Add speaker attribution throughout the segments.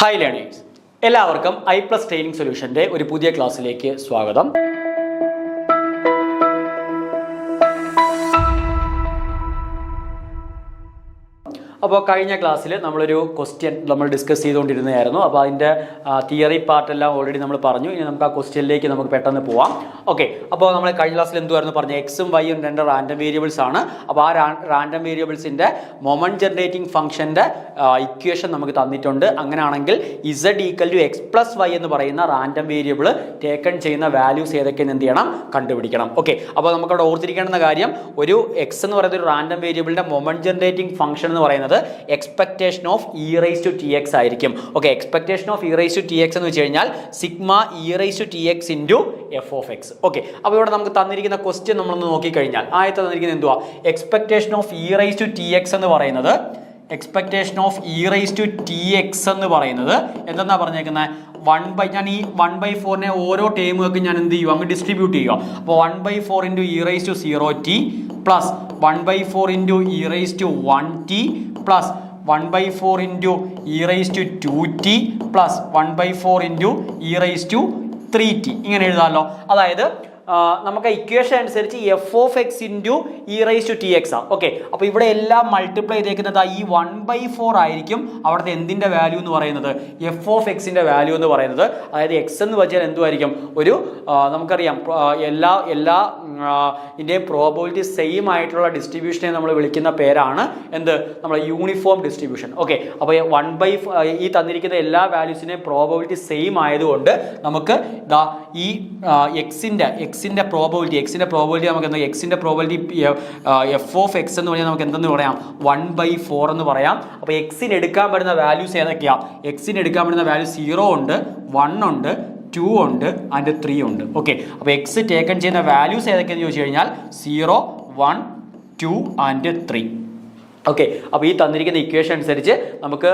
Speaker 1: Hi learners, എല്ലാവർക്കും I+ training സൊല്യൂഷൻ്റെ ഒരു പുതിയ ക്ലാസ്സിലേക്ക് സ്വാഗതം. അപ്പോൾ കഴിഞ്ഞ ക്ലാസ്സിൽ നമ്മളൊരു ക്വസ്റ്റ്യൻ നമ്മൾ ഡിസ്കസ് ചെയ്തുകൊണ്ടിരുന്നതായിരുന്നു. അപ്പോൾ അതിൻ്റെ തിയറി പാർട്ടെല്ലാം ഓൾറെഡി നമ്മൾ പറഞ്ഞു. ഇനി നമുക്ക് ആ ക്വസ്റ്റ്യനിലേക്ക് നമുക്ക് പെട്ടെന്ന് പോവാം. ഓക്കെ, അപ്പോൾ നമ്മൾ കഴിഞ്ഞ ക്ലാസ്സിൽ എന്തുവായിരുന്നു പറഞ്ഞത്? എക്സും വൈയും രണ്ട് റാൻഡം വേരിയബിൾസ് ആണ്. അപ്പോൾ ആ റാൻഡം വേരിയബിൾസിൻ്റെ മൊമെൻറ്റ് ജനറേറ്റിംഗ് ഫംഗ്ഷൻ്റെ ഇക്വേഷൻ നമുക്ക് തന്നിട്ടുണ്ട്. അങ്ങനെയാണെങ്കിൽ Z = x+y എന്ന് പറയുന്ന റാൻഡം വേരിയബിൾ ടേക്കൺ ചെയ്യുന്ന വാല്യൂസ് ഏതൊക്കെയെന്ന് എന്ത് ചെയ്യണം? കണ്ടുപിടിക്കണം. ഓക്കെ, അപ്പോൾ നമുക്കവിടെ ഓർത്തിരിക്കേണ്ട കാര്യം, ഒരു എക്സ് എന്ന് പറയുന്ന ഒരു റാൻഡം വേരിയബിളിൻ്റെ മൊമെൻറ്റ് ജനറേറ്റിംഗ് ഫംഗ്ഷൻ എന്ന് പറയുന്നത് എക്സ്പെക്ടേഷൻ ഓഫ് e⁻⁴ ആയിരിക്കും. ഓക്കെ, എക്സ്പെക്ടേഷൻ ഓഫ് e⁻⁴ എന്ന് വെച്ച് കഴിഞ്ഞാൽ sigma e⁻⁴ into f(x). Okay, അപ്പോൾ ഇവിടെ നമുക്ക് തന്നിരിക്കുന്ന ക്വസ്റ്റ്യൻ നമ്മളൊന്ന് നോക്കിക്കഴിഞ്ഞാൽ ആദ്യത്തെ തന്നിരിക്കുന്നത് എന്തുവാ? എക്സ്പെക്ടേഷൻ ഓഫ് e⁻⁴ എന്ന് പറയുന്നത് എന്ന് പറയുന്നത് എന്തെന്നാ പറഞ്ഞേക്കുന്നത്? ഞാൻ ഈ 1/4 ഓരോ ടേമുകൾക്ക് ഞാൻ എന്ത് ചെയ്യും? അങ്ങ് ഡിസ്ട്രിബ്യൂട്ട് ചെയ്യുക. അപ്പോൾ 1/4 into e⁻�0t plus 1/4 into e⁻1t plus 1/4 into e⁻2t plus 1/4 into e⁻3t ഇങ്ങനെ എഴുതാമല്ലോ. അതായത് നമുക്ക് ഇക്വേഷൻ അനുസരിച്ച് f(x) ഇൻറ്റു e⁻⁴ ആണ്. ഓക്കെ, അപ്പോൾ ഇവിടെ എല്ലാം മൾട്ടിപ്ലൈ ചെയ്തേക്കുന്നത് ഈ 1/4 ആയിരിക്കും അവിടുത്തെ എന്തിൻ്റെ വാല്യൂ എന്ന് പറയുന്നത്? f(x)ൻ്റെ വാല്യൂ എന്ന് പറയുന്നത്. അതായത് എക്സ് എന്ന് വെച്ചാൽ എന്തുമായിരിക്കും? ഒരു നമുക്കറിയാം എല്ലാ ഇതിൻ്റെയും പ്രോബബിലിറ്റി സെയിം ആയിട്ടുള്ള ഡിസ്ട്രിബ്യൂഷനെ നമ്മൾ വിളിക്കുന്ന പേരാണ് എന്ത്? നമ്മൾ യൂണിഫോം ഡിസ്ട്രിബ്യൂഷൻ. ഓക്കെ, അപ്പോൾ ഈ തന്നിരിക്കുന്ന എല്ലാ വാല്യൂസിൻ്റെയും പ്രോബബിലിറ്റി സെയിം ആയതുകൊണ്ട് നമുക്ക് ഈ എക്സിൻ്റെ പ്രോബബിലിറ്റി നമുക്ക് എന്താ? എക്സിൻ്റെ പ്രോബബിലിറ്റി f(x) എന്ന് പറഞ്ഞാൽ നമുക്ക് എന്തെന്ന് പറയാം? 1/4 എന്ന് പറയാം. അപ്പോൾ എക്സിന് എടുക്കാൻ പറ്റുന്ന വാല്യൂസ് ഏതൊക്കെയാണ്? എക്സിന് എടുക്കാൻ പറ്റുന്ന വാല്യൂ 0 ഉണ്ട്, 1 ഉണ്ട്, 2 ഉണ്ട് ആൻഡ് 3 ഉണ്ട്. ഓക്കെ, അപ്പോൾ എക്സ് ടേക്കൺ ചെയ്യുന്ന വാല്യൂസ് ഏതൊക്കെയെന്ന് ചോദിച്ചു കഴിഞ്ഞാൽ 0, 1, 2 ആൻഡ് 3. ഓക്കെ, അപ്പോൾ ഈ തന്നിരിക്കുന്ന ഇക്വേഷൻ അനുസരിച്ച് നമുക്ക്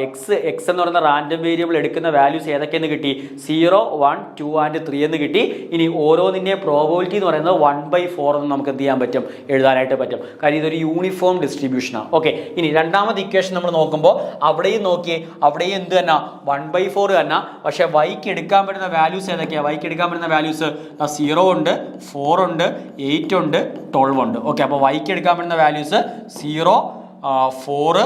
Speaker 1: എക്സ് എന്ന് പറയുന്ന റാൻഡം വേരിയബിൾ എടുക്കുന്ന വാല്യൂസ് ഏതൊക്കെയെന്ന് കിട്ടി? 0, 1, 2 ആൻഡ് 3 എന്ന് കിട്ടി. ഇനി ഓരോന്നിൻ്റെയും പ്രോബബിലിറ്റി എന്ന് പറയുന്നത് 1/4 എന്ന് നമുക്ക് എന്ത് ചെയ്യാൻ പറ്റും? എഴുതാനായിട്ട് പറ്റും. കാര്യം ഇതൊരു യൂണിഫോം ഡിസ്ട്രിബ്യൂഷനാണ്. ഓക്കെ, ഇനി രണ്ടാമത്തെ ഇക്വേഷൻ നമ്മൾ നോക്കുമ്പോൾ അവിടെയും നോക്കിയേ, അവിടെയും എന്ത് തന്നെ? 1/4 തന്നെ. പക്ഷേ വൈക്ക് എടുക്കാൻ പറ്റുന്ന വാല്യൂസ് ഏതൊക്കെയാണ്? വൈക്ക് എടുക്കാൻ പറ്റുന്ന വാല്യൂസ് 0 ഉണ്ട്, 4 ഉണ്ട്, 8 ഉണ്ട്, 12 ഉണ്ട്. ഓക്കെ, അപ്പോൾ വൈക്ക് എടുക്കാൻ പറ്റുന്ന വാല്യൂസ് 0, 4,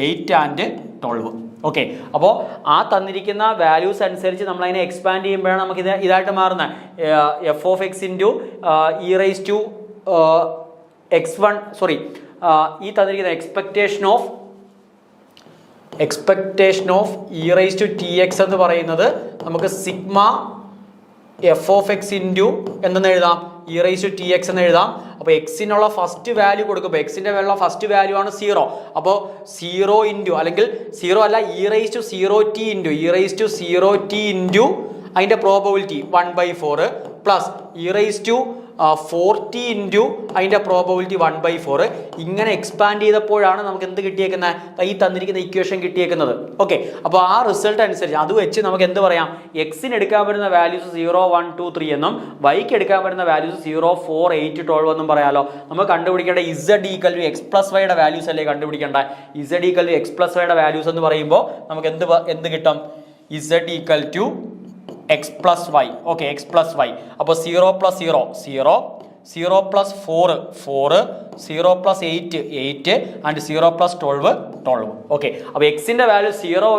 Speaker 1: 8 ആൻഡ് 12. ഓക്കെ, അപ്പോൾ ആ തന്നിരിക്കുന്ന വാല്യൂസ് അനുസരിച്ച് നമ്മളതിനെ എക്സ്പാൻഡ് ചെയ്യുമ്പോഴാണ് നമുക്ക് ഇതായിട്ട് മാറുന്നത്. f(x) ഇൻറ്റു ഈ തന്നിരിക്കുന്ന എക്സ്പെക്ടേഷൻ ഓഫ് e⁻⁴ എന്ന് പറയുന്നത് നമുക്ക് സിഗ്മ f(x) ഇൻറ്റു എന്തെന്ന് എഴുതാം? e⁻⁴ എന്ന് എഴുതാം. അപ്പോൾ എക്സിനുള്ള ഫസ്റ്റ് വാല്യൂ കൊടുക്കുമ്പോൾ എക്സിൻ്റെ ഫസ്റ്റ് വാല്യൂ ആണ് 0. അപ്പോൾ 0 ഇൻറ്റു അല്ലെങ്കിൽ 0 അല്ല e⁻⁴t ഇൻറ്റു അതിൻ്റെ പ്രോബബിലിറ്റി 1/4 പ്ലസ് e⁻⁴t ഇൻറ്റു അതിൻ്റെ പ്രോബബിലിറ്റി 1/4. ഇങ്ങനെ എക്സ്പാൻഡ് ചെയ്തപ്പോഴാണ് നമുക്ക് എന്ത് കിട്ടിയേക്കുന്നത്? ഈ തന്നിരിക്കുന്ന ഇക്വേഷൻ കിട്ടിയേക്കുന്നത്. ഓക്കെ, അപ്പോൾ ആ റിസൾട്ട് അനുസരിച്ച് അത് വെച്ച് നമുക്ക് എന്ത് പറയാം? എക്സിന് എടുക്കാൻ പറ്റുന്ന വാല്യൂസ് 0, 1, 2, 3 എന്നും വൈക്ക് എടുക്കാൻ പറ്റുന്ന വാല്യൂസ് 0, 4, 8, 12 എന്നും പറയാമല്ലോ. നമ്മൾ കണ്ടുപിടിക്കേണ്ട Z = x+y വാല്യൂസ് അല്ലേ കണ്ടുപിടിക്കേണ്ട? Z = x+y വാല്യൂസ് എന്ന് പറയുമ്പോൾ നമുക്ക് എന്ത് കിട്ടും? Z = x+y. Okay, x+y. അപ്പോൾ 0 + 0 0, 0 + 4 4, 0 + 8 8 ആൻഡ് 0 + 12 12. ഓക്കെ, അപ്പോൾ എക്സിൻ്റെ വാല്യൂ 0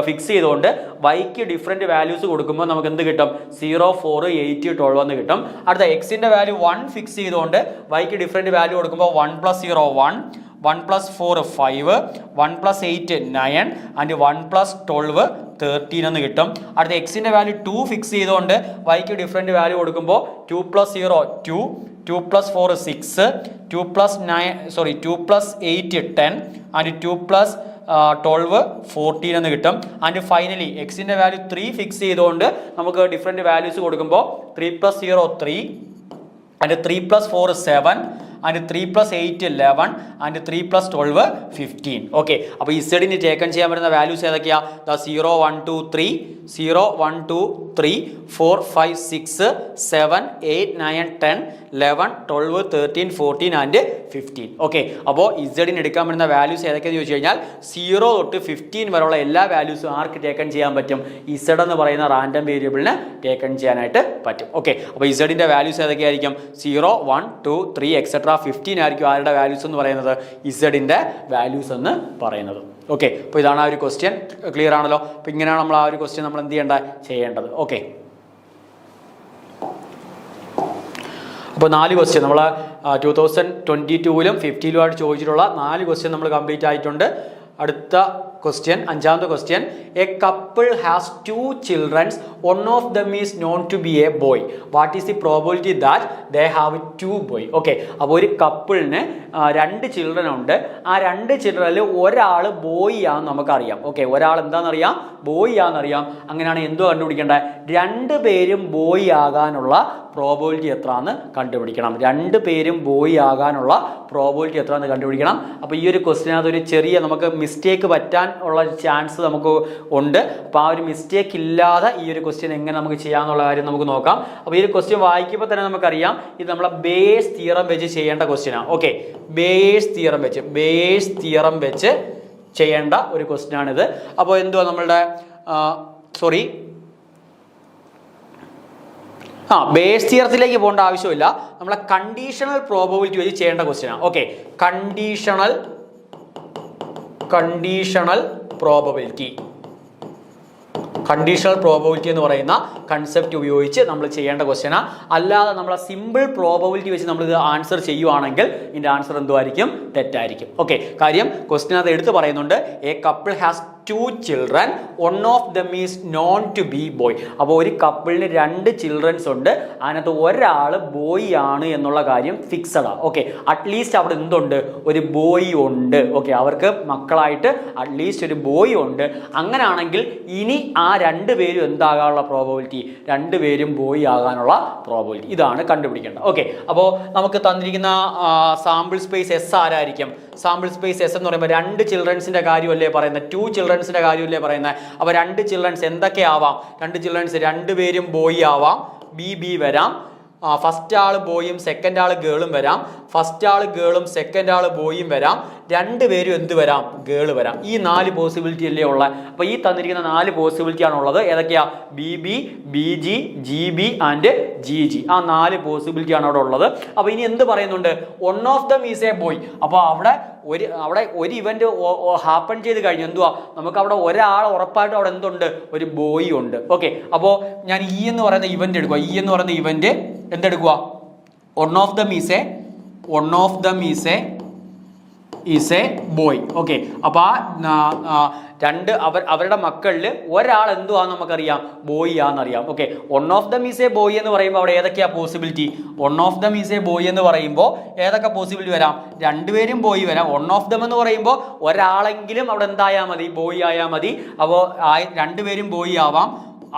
Speaker 1: ഫിക്സ് ചെയ്തുകൊണ്ട് വൈക്ക് ഡിഫറെൻറ്റ് വാല്യൂസ് കൊടുക്കുമ്പോൾ നമുക്ക് എന്ത് കിട്ടും? 0, 4, 8, 12 എന്ന് കിട്ടും. അടുത്ത എക്സിൻ്റെ വാല്യൂ 1 ഫിക്സ് ചെയ്തുകൊണ്ട് വൈക്ക് ഡിഫറെൻറ്റ് വാല്യൂ കൊടുക്കുമ്പോൾ 1 + 0 1, 1 + 4 5, 1 + 8 9 ആൻഡ് 1 + 12 13 എന്ന് കിട്ടും. അടുത്ത എക്സിൻ്റെ വാല്യൂ 2 ഫിക്സ് ചെയ്തുകൊണ്ട് വൈക്ക് ഡിഫറെൻറ്റ് വാല്യൂ കൊടുക്കുമ്പോൾ 2 + 0 2, 2 + 4 6, 2 + 8 10 ആൻഡ് 2 + 12 14 എന്ന് കിട്ടും. ആൻഡ് ഫൈനലി എക്സിൻ്റെ വാല്യൂ 3 ഫിക്സ് ചെയ്തുകൊണ്ട് നമുക്ക് ഡിഫറെൻറ്റ് വാല്യൂസ് കൊടുക്കുമ്പോൾ 3 + 0 3 ആൻഡ് 3 + 4 7 ആൻഡ് 3 + 8 11 ആൻഡ് 3 + 12 15. ഓക്കെ, അപ്പോൾ ഇസഡിന് ടേക്കൺ ചെയ്യാൻ പറ്റുന്ന വാല്യൂസ് ഏതൊക്കെയാ? 0 1 2 3 0 1 2 3 4 5 6 7 8 9 10 11 12 13 14 ആൻഡ് 15. ഓക്കെ, അപ്പോൾ ഇസഡിന് എടുക്കാൻ പറ്റുന്ന വാല്യൂസ് ഏതൊക്കെയെന്ന് ചോദിച്ചു കഴിഞ്ഞാൽ 0 തൊട്ട് 15 വരെയുള്ള എല്ലാ വാല്യൂസും ആർക്ക് ടേക്കൺ ചെയ്യാൻ പറ്റും? ഇസഡ് എന്ന് പറയുന്ന റാൻഡം വേരിയബിളിന് ടേക്കൺ ചെയ്യാനായിട്ട് പറ്റും. ഓക്കെ, അപ്പോൾ ഇസഡിൻ്റെ വാല്യൂസ് ഏതൊക്കെയായിരിക്കും? 0 1 2 3 എക്സെട്ര 15 ആയിരിക്കും ആരുടെ വാല്യൂസ് എന്ന് പറയുന്നത്? ഇസഡിൻ്റെ വാല്യൂസ് എന്ന് പറയുന്നത്. ഓക്കെ, അപ്പോൾ ഇതാണ് ആ ഒരു ക്വസ്റ്റ്യൻ. ക്ലിയർ ആണല്ലോ? അപ്പോൾ ഇങ്ങനെയാണ് നമ്മൾ ആ ഒരു ക്വസ്റ്റ്യൻ നമ്മൾ എന്ത് ചെയ്യേണ്ടത്. ഓക്കെ, അപ്പോൾ 4 ക്വസ്റ്റ്യൻ നമ്മൾ 2022-ലും 15-ലുമായിട്ട് ചോദിച്ചിട്ടുള്ള 4 ക്വസ്റ്റ്യൻ നമ്മൾ കംപ്ലീറ്റ് ആയിട്ടുണ്ട്. അടുത്ത ക്വസ്റ്റ്യൻ, 5ാമത്തെ question. A couple has 2 children, one of them is known to be a boy. What is the probability that they have 2 boy? Okay, അപ്പോൾ ഒരു കപ്പിളിന് 2 ചിൽഡ്രൻ ഉണ്ട്. ആ 2 ചിൽഡ്രനിൽ ഒരാൾ ബോയ് ആണെന്ന് നമുക്കറിയാം. ഓക്കെ, ഒരാൾ എന്താണെന്നറിയാം? ബോയ് ആണെന്നറിയാം. അങ്ങനെയാണ് എന്തോ കണ്ടുപിടിക്കേണ്ടത്? 2 പേരും ബോയ് ആകാനുള്ള പ്രോബിലിറ്റി എത്രയാണെന്ന് കണ്ടുപിടിക്കണം. 2 പേരും ബോയ് ആകാനുള്ള പ്രോബിലിറ്റി എത്രയാണെന്ന് കണ്ടുപിടിക്കണം. അപ്പോൾ ഈ ഒരു ക്വസ്റ്റിനകത്ത് ഒരു ചെറിയ നമുക്ക് മിസ്റ്റേക്ക് പറ്റാൻ ഉള്ള ചാൻസ് നമുക്ക് ഉണ്ട്. അപ്പോൾ ആ ഒരു മിസ്റ്റേക്ക് ഇല്ലാതെ ഈ ഒരു ക്വസ്റ്റ്യൻ എങ്ങനെ നമുക്ക് ചെയ്യാമെന്നുള്ള കാര്യം നമുക്ക് നോക്കാം. അപ്പോൾ ഈ ഒരു ക്വസ്റ്റ്യൻ വായിക്കുമ്പോൾ തന്നെ നമുക്കറിയാം ഇത് നമ്മളെ ബേസ് തിയറം വെച്ച് ചെയ്യേണ്ട ക്വസ്റ്റ്യനാണ്. ഓക്കെ, ബേസ് തിയറം വെച്ച് ചെയ്യേണ്ട ഒരു ക്വസ്റ്റ്യനാണിത്. അപ്പോൾ എന്തുവാ നമ്മളുടെ ബേസ് തിയറത്തിലേക്ക് പോകേണ്ട ആവശ്യമില്ല. നമ്മളെ കണ്ടീഷണൽ പ്രോബബിലിറ്റി വെച്ച് ചെയ്യേണ്ട ക്വസ്റ്റ്യനാണ്. ഓക്കെ, കണ്ടീഷണൽ പ്രോബബിലിറ്റി എന്ന് പറയുന്ന കൺസെപ്റ്റ് ഉപയോഗിച്ച് നമ്മൾ ചെയ്യേണ്ട ക്വസ്റ്റ്യനാണ്. അല്ലാതെ നമ്മളെ സിമ്പിൾ പ്രോബബിലിറ്റി വെച്ച് നമ്മൾ ഇത് ആൻസർ ചെയ്യുവാണെങ്കിൽ ഇതിൻ്റെ ആൻസർ എന്തുമായിരിക്കും? തെറ്റായിരിക്കും. ഓക്കെ, കാര്യം ക്വസ്റ്റ്യനകത്ത് എടുത്ത് പറയുന്നുണ്ട് A couple has 2 children, one of them is known to be boy. അപ്പോൾ ഒരു കപ്പിളിന് 2 ചിൽഡ്രൻസ് ഉണ്ട്. അതിനകത്ത് ഒരാൾ ബോയ് ആണ് എന്നുള്ള കാര്യം ഫിക്സഡാണ്. ഓക്കെ, അറ്റ്ലീസ്റ്റ് അവിടെ എന്തുണ്ട്? ഒരു ബോയ് ഉണ്ട്. ഓക്കെ, അവർക്ക് മക്കളായിട്ട് അറ്റ്ലീസ്റ്റ് ഒരു ബോയ് ഉണ്ട്. അങ്ങനെയാണെങ്കിൽ ഇനി ആ 2 പേരും എന്താകാനുള്ള പ്രോബബിലിറ്റി? 2 പേരും ബോയ് ആകാനുള്ള പ്രോബബിലിറ്റി. ഇതാണ് കണ്ടുപിടിക്കേണ്ടത്. ഓക്കെ, അപ്പോൾ നമുക്ക് തന്നിരിക്കുന്ന സാമ്പിൾ സ്പേസ് എസ് ആരായിരിക്കും? സാമ്പിൾ സ്പേസ് എസ് എന്ന് പറയുമ്പോൾ 2 ചിൽഡ്രൻസിൻ്റെ കാര്യമല്ലേ പറയുന്നത്? 2 ചിൽഡ്രൻസിൻ്റെ കാര്യമല്ലേ പറയുന്നത്? അപ്പോൾ 2 ചിൽഡ്രൻസ് എന്തൊക്കെ ആവാം? 2 ചിൽഡ്രൻസ് 2 പേരും ബോയ് ആവാം, ബി വരാം. ഫസ്റ്റ് ആൾ ബോയും സെക്കൻഡ് ആൾ ഗേളും വരാം. ഫസ്റ്റ് ആൾ ഗേളും സെക്കൻഡ് ആൾ ബോയും വരാം. 2 പേരും എന്ത് വരാം? ഗേള് വരാം. ഈ 4 പോസിബിലിറ്റി അല്ലേ ഉള്ളത്. അപ്പോൾ ഈ തന്നിരിക്കുന്ന 4 പോസിബിലിറ്റി ആണുള്ളത്. ഏതൊക്കെയാ? BB, BG, GB and GG. ആ 4 പോസിബിലിറ്റി ആണ് അവിടെ ഉള്ളത്. അപ്പോൾ ഇനി എന്ത് പറയുന്നുണ്ട്? One of them is a boy. അപ്പോൾ അവിടെ ഒരു ഇവന്റ് ഹാപ്പൺ ചെയ്ത് കഴിഞ്ഞു. എന്തുവാ? നമുക്ക് അവിടെ ഒരാൾ ഉറപ്പായിട്ടും അവിടെ എന്തുണ്ട്? ഒരു ബോയ് ഉണ്ട്. ഓക്കെ, അപ്പോൾ ഞാൻ എന്ന് പറയുന്ന ഇവന്റ് എടുക്കുക. എന്ന് പറയുന്ന ഇവന്റ് എന്തെടുക്കുക? One of them is a boy. Okay, അപ്പോൾ അവരുടെ മക്കളിൽ ഒരാൾ എന്തുവാന്ന് നമുക്കറിയാം? ബോയ് ആണെന്നറിയാം. Okay, one of them is a boy എന്ന് പറയുമ്പോൾ അവിടെ ഏതൊക്കെയാ possibility? One of them is a boy എന്ന് പറയുമ്പോൾ ഏതൊക്കെ പോസിബിലിറ്റി വരാം? 2 പേരും ബോയ് വരാം. വൺ ഓഫ് ദം എന്ന് പറയുമ്പോൾ ഒരാളെങ്കിലും അവിടെ എന്തായാൽ മതി? ബോയ് ആയാൽ മതി. അപ്പോൾ 2 പേരും ബോയ് ആവാം.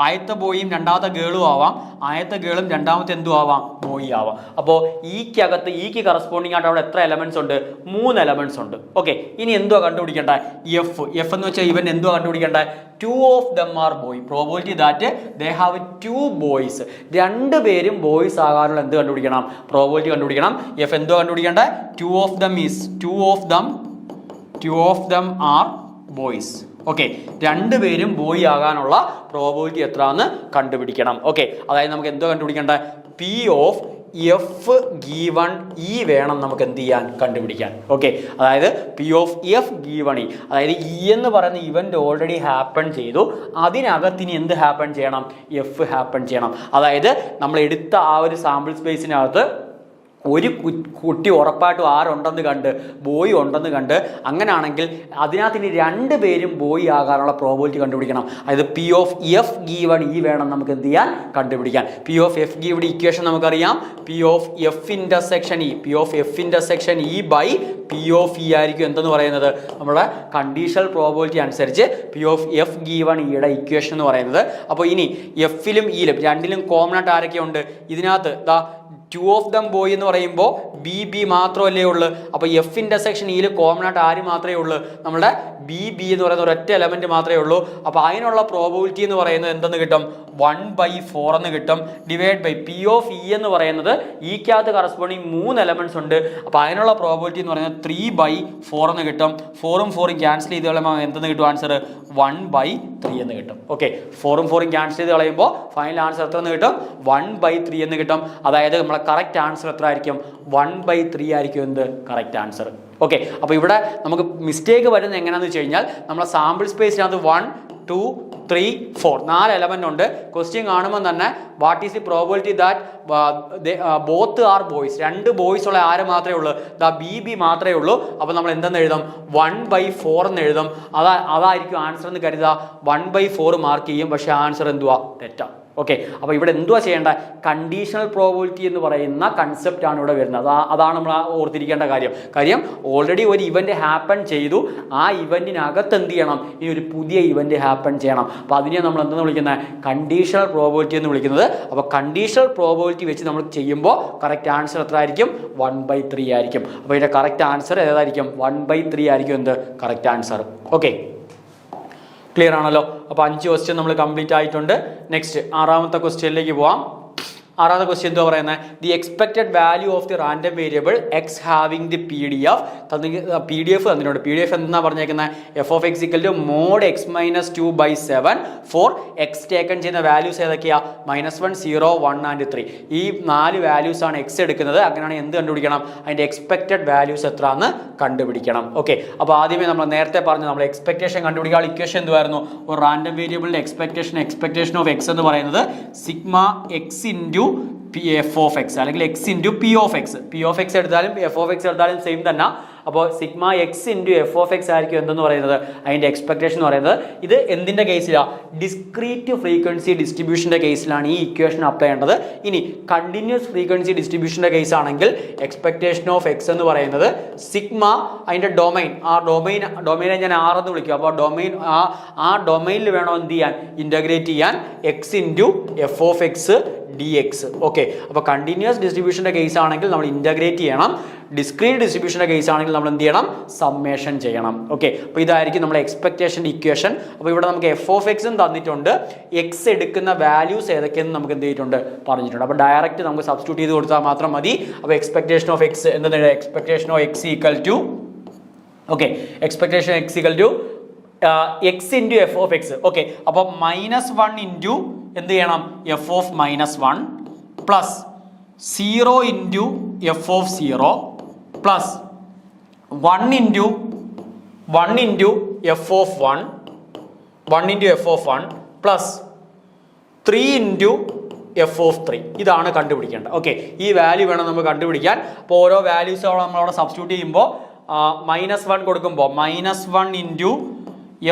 Speaker 1: ആദ്യത്തെ ബോയും രണ്ടാമത്തെ ഗേളും ആവാം. ആദ്യത്തെ ഗേളും രണ്ടാമത്തെ എന്തും ആവാം? ബോയ് ആവാം. അപ്പോൾ ഈക്ക് കറസ്പോണ്ടിങ് ആയിട്ട് അവിടെ എത്ര എലമെന്റ്സ് ഉണ്ട്? 3 എലമെന്റ്സ് ഉണ്ട്. ഓക്കെ, ഇനി എന്തുവാ കണ്ടുപിടിക്കേണ്ടത്? എഫ് എന്ന് വെച്ചാൽ ഇവൻ എന്തുവാ കണ്ടുപിടിക്കേണ്ടത്? 2 of them are boy. Probability that they have 2 boys. 2 പേരും ബോയ്സ് ആകാനുള്ള എന്ത് കണ്ടുപിടിക്കണം? പ്രോബബിലിറ്റി കണ്ടുപിടിക്കണം. എഫ് എന്തുവാ കണ്ടുപിടിക്കേണ്ടത്? 2 of them are boys. Okay, 2 പേരും ബോയ് ആകാനുള്ള പ്രോബബിലിറ്റി എത്രയാണെന്ന് കണ്ടുപിടിക്കണം. ഓക്കെ, അതായത് നമുക്ക് എന്തോ കണ്ടുപിടിക്കേണ്ടത്? P of F given E വേണം നമുക്ക് എന്ത് ചെയ്യാൻ? കണ്ടുപിടിക്കാൻ. ഓക്കെ, അതായത് P of F given E, അതായത് E എന്ന് പറയുന്ന ഇവന്റ് ഓൾറെഡി ഹാപ്പൺ ചെയ്തു. അതിനകത്ത് ഇനി എന്ത് ഹാപ്പൺ ചെയ്യണം? F ഹാപ്പൺ ചെയ്യണം. അതായത് നമ്മൾ എടുത്ത ആ ഒരു സാമ്പിൾ സ്പേസിനകത്ത് ഒരു കുട്ടി ഉറപ്പായിട്ടും ആരുണ്ടെന്ന് കണ്ട്, ബോയ് ഉണ്ടെന്ന് കണ്ട്, അങ്ങനെയാണെങ്കിൽ അതിനകത്ത് ഇനി 2 പേരും ബോയ് ആകാനുള്ള പ്രോബബിലിറ്റി കണ്ടുപിടിക്കണം. അതായത് P of F given E വേണം നമുക്ക് എന്ത് ചെയ്യാൻ? കണ്ടുപിടിക്കാൻ. P of F given equation നമുക്കറിയാം. P of F intersection E by P of E ആയിരിക്കും എന്തെന്ന് പറയുന്നത്? നമ്മുടെ കണ്ടീഷണൽ പ്രോബബിലിറ്റി അനുസരിച്ച് P of F given Eയുടെ ഇക്വേഷൻ എന്ന് പറയുന്നത്. അപ്പോൾ ഇനി എഫിലും ഇയിലും രണ്ടിലും കോമൺ ആയിട്ട് ആരൊക്കെയുണ്ട്? ഇതിനകത്ത് ടു ഓഫ് ദം ബോയ് എന്ന് പറയുമ്പോൾ ബി ബി മാത്രമല്ലേ ഉള്ളൂ. അപ്പോൾ എഫ് ഇൻ്റർസെക്ഷൻ ഇയിൽ കോമൺ ആയിട്ട് ആര് മാത്രമേ ഉള്ളൂ? നമ്മുടെ ബി ബി എന്ന് പറയുന്ന ഒരൊറ്റ എലമെൻറ്റ് മാത്രമേ ഉള്ളൂ. അപ്പോൾ അതിനുള്ള പ്രോബബിലിറ്റി എന്ന് പറയുന്നത് എന്തെന്ന് കിട്ടും? 1/4 എന്ന് കിട്ടും. Divide by P of E എന്ന് പറയുന്നത് ഇക്കകത്ത് കറസ്പോണ്ടിങ് 3 എലമെൻറ്റ്സ് ഉണ്ട്. അപ്പോൾ അതിനുള്ള പ്രോബബിലിറ്റി എന്ന് പറയുന്നത് 3/4 എന്ന് കിട്ടും. 4ഉം 4ഉം ക്യാൻസൽ ചെയ്ത് കളയുമ്പോൾ എന്തെന്ന് കിട്ടും? ആൻസർ 1/3 എന്ന് കിട്ടും. ഓക്കെ, 4ഉം 4ഉം ക്യാൻസൽ ചെയ്ത് കളയുമ്പോൾ ഫൈനൽ ആൻസർ എത്ര എന്ന് കിട്ടും? 1/3 എന്ന് കിട്ടും. അതായത് നമ്മളെ കറക്റ്റ് ആൻസർ എത്ര ആയിരിക്കും? 1/3 ആയിരിക്കും എന്ത് കറക്റ്റ് ആൻസർ. ഓക്കെ, അപ്പോൾ ഇവിടെ നമുക്ക് മിസ്റ്റേക്ക് വരുന്നത് എങ്ങനെയാണെന്ന് വെച്ച് കഴിഞ്ഞാൽ നമ്മളെ സാമ്പിൾ സ്പേസിനകത്ത് 1, 2, 3, 4 4 എലമെന്റ് ഉണ്ട്. ക്വസ്റ്റ്യൻ കാണുമ്പോൾ തന്നെ what is the probability that both are boys, 2 boys ഉള്ള ആര് മാത്രമേ ഉള്ളൂ? ദാ ബി ബി മാത്രമേ ഉള്ളൂ. അപ്പോൾ നമ്മൾ എന്തെന്ന് എഴുതും? 1/4 എന്ന് എഴുതും. അതായിരിക്കും ആൻസർ എന്ന് കരുതുക. 1/4 മാർക്ക് ചെയ്യും. പക്ഷേ ആൻസർ എന്തുവാ? തെറ്റാണ്. ഓക്കെ, അപ്പോൾ ഇവിടെ എന്തുവാ ചെയ്യേണ്ട? കണ്ടീഷണൽ പ്രോബിലിറ്റി എന്ന് പറയുന്ന കൺസെപ്റ്റ് ആണ് ഇവിടെ വരുന്നത്. അതാണ് നമ്മൾ ഓർത്തിരിക്കേണ്ട കാര്യം. ഓൾറെഡി ഒരു ഇവന്റ് ഹാപ്പൻ ചെയ്തു. ആ ഇവന്റിനകത്ത് എന്ത് ചെയ്യണം? ഇനി ഒരു പുതിയ ഇവന്റ് ഹാപ്പൻ ചെയ്യണം. അപ്പോൾ അതിനെ നമ്മൾ എന്തെന്ന് വിളിക്കുന്നത്? കണ്ടീഷണൽ പ്രോബിലിറ്റി എന്ന് വിളിക്കുന്നത്. അപ്പോൾ കണ്ടീഷണൽ പ്രോബിലിറ്റി വെച്ച് നമ്മൾ ചെയ്യുമ്പോൾ കറക്റ്റ് ആൻസർ എത്ര ആയിരിക്കും? 1/3 ആയിരിക്കും. അപ്പോൾ ഇതിന്റെ കറക്റ്റ് ആൻസർ ഏതായിരിക്കും? 1/3 ആയിരിക്കും എന്ത് കറക്റ്റ് ആൻസർ. ഓക്കെ, ക്ലിയർ ആണല്ലോ. അപ്പോൾ 5 ക്വസ്റ്റ്യൻ നമ്മൾ കംപ്ലീറ്റ് ആയിട്ടുണ്ട്. നെക്സ്റ്റ് 6ാമത്തെ ക്വസ്റ്റ്യനിലേക്ക് പോവാം. 6ാമത്തെ ക്വസ്റ്റ്യൻ എന്താ പറയുന്നത്? The expected value of the random variable X having the P D F തന്നിട്ടുണ്ട്. പി ഡി എഫ് എന്താ പറഞ്ഞേക്കുന്നത്? F of X equal to mod X minus 2/7 for X taken ചെയ്യുന്ന വാല്യൂസ് ഏതൊക്കെയാ? -1, 0, 1 ആൻഡ് 3. ഈ 4 വാല്യൂസ് ആണ് X എടുക്കുന്നത്. അങ്ങനെയാണ് എന്ത് കണ്ടുപിടിക്കണം? അതിൻ്റെ എക്സ്പെക്റ്റഡ് വാല്യൂസ് എത്ര എന്ന് കണ്ടുപിടിക്കണം. ഓക്കെ, അപ്പോൾ ആദ്യമേ നമ്മൾ നേരത്തെ പറഞ്ഞു നമ്മൾ എക്സ്പെക്ടേഷൻ കണ്ടുപിടിക്കാൻ ഇക്വേഷൻ എന്തുവായിരുന്നു? ഒരു റാൻഡം വേരിയബിളിൻ്റെ എക്സ്പെക്ടേഷൻ ഓഫ് എക്സ് എന്ന് പറയുന്നത് sigma X into F of X അല്ലെങ്കിൽ X into P of X. P of X എടുത്താലും എഫ് ഓഫ് എക്സ് എടുത്താലും സെയിം തന്നെ. അപ്പോൾ sigma X into F of X ആയിരിക്കും എന്തെന്ന് പറയുന്നത്? അതിൻ്റെ എക്സ്പെക്ടേഷൻ എന്ന് പറയുന്നത്. ഇത് എന്തിൻ്റെ കേസിലാണ്? ഡിസ്ക്രീറ്റ് ഫ്രീക്വൻസി ഡിസ്ട്രിബ്യൂഷൻ്റെ കേസിലാണ് ഈ ഇക്വേഷൻ അപ്ലൈ ചെയ്യേണ്ടത്. ഇനി കണ്ടിന്യൂസ് ഫ്രീക്വൻസി ഡിസ്ട്രിബ്യൂഷൻ്റെ കേസ് ആണെങ്കിൽ എക്സ്പെക്ടേഷൻ ഓഫ് എക്സ് എന്ന് പറയുന്നത് സിഗ്മ അതിൻ്റെ ഡൊമൈൻ, ആ ഡൊമൈനെ ഞാൻ ആർ എന്ന് വിളിക്കും. അപ്പോൾ ഡൊമൈൻ ആ ഡൊമൈനിൽ വേണം എന്ത് ചെയ്യാൻ? ഇൻ്റഗ്രേറ്റ് ചെയ്യാൻ X into F of X D X. Okay, അപ്പോൾ കണ്ടിന്യൂസ് ഡിസ്ട്രിബ്യൂഷൻ്റെ കേസ് ആണെങ്കിൽ നമ്മൾ ഇൻ്റഗ്രേറ്റ് ചെയ്യണം. ഡിസ്ക്രീറ്റ് ഡിസ്ട്രിബ്യൂഷൻ്റെ കേസ് ആണെങ്കിൽ നമ്മൾ എന്ത് ചെയ്യണം? സമ്മേഷൻ ചെയ്യണം. ഓക്കെ, അപ്പോൾ ഇതായിരിക്കും നമ്മുടെ എക്സ്പെക്ടേഷൻ ഇക്വേഷൻ. അപ്പോൾ ഇവിടെ നമുക്ക് എഫ് ഓഫ് എക്സും തന്നിട്ടുണ്ട്. എക്സ് എടുക്കുന്ന വാല്യൂസ് ഏതൊക്കെയെന്ന് നമുക്ക് എന്ത് ചെയ്തിട്ടുണ്ട്? പറഞ്ഞിട്ടുണ്ട്. അപ്പോൾ ഡയറക്റ്റ് നമുക്ക് സബ്സ്റ്റിറ്റ്യൂട്ട് ചെയ്ത് കൊടുത്താൽ മാത്രം മതി. അപ്പോൾ എക്സ്പെക്ടേഷൻ ഓഫ് എക്സ് എന്താണ്? Expectation of X equal to expectation X equal to X into F of X. Okay, അപ്പോൾ -1 ഇൻറ്റു എന്ത് ചെയ്യണം? F of -1 plus 0 into F of 0 plus 1 into F of 1 plus 3 into F of 3. ഇതാണ് കണ്ടുപിടിക്കേണ്ടത്. Okay, ഈ value വേണം നമുക്ക് കണ്ടുപിടിക്കാൻ. അപ്പോൾ ഓരോ വാല്യൂസ് നമ്മളവിടെ സബ്സ്റ്റിറ്റ്യൂട്ട് ചെയ്യുമ്പോൾ -1 കൊടുക്കുമ്പോൾ -1 ഇൻറ്റു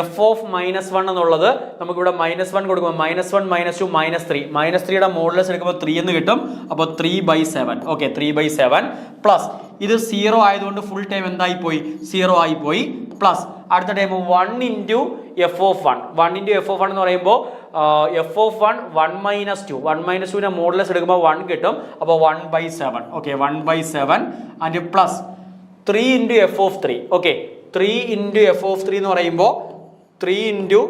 Speaker 1: എഫ് ഓഫ് -1 എന്നുള്ളത് നമുക്കിവിടെ -1 കൊടുക്കുമ്പോൾ -1, -2, -3. -3യുടെ മോഡുലസ് എടുക്കുമ്പോൾ 3 എന്ന് കിട്ടും. അപ്പോൾ 3/7. ഓക്കെ, 3/7 പ്ലസ് ഇത് 0 ആയതുകൊണ്ട് ഫുൾ ടൈം എന്തായി പോയി? 0 ആയിപ്പോയി. പ്ലസ് അടുത്ത time 1 into F of 1 into F of 1 എന്ന് പറയുമ്പോൾ എഫ് ഓഫ് 1 -2 ന്റെ മോഡുലസ് എടുക്കുമ്പോൾ 1 കിട്ടും. അപ്പോൾ 1/7. Okay, 1/7 and plus 3 into F of 3. Okay, 3 into F of 3 എന്ന് പറയുമ്പോൾ 3 ഇൻറ്റു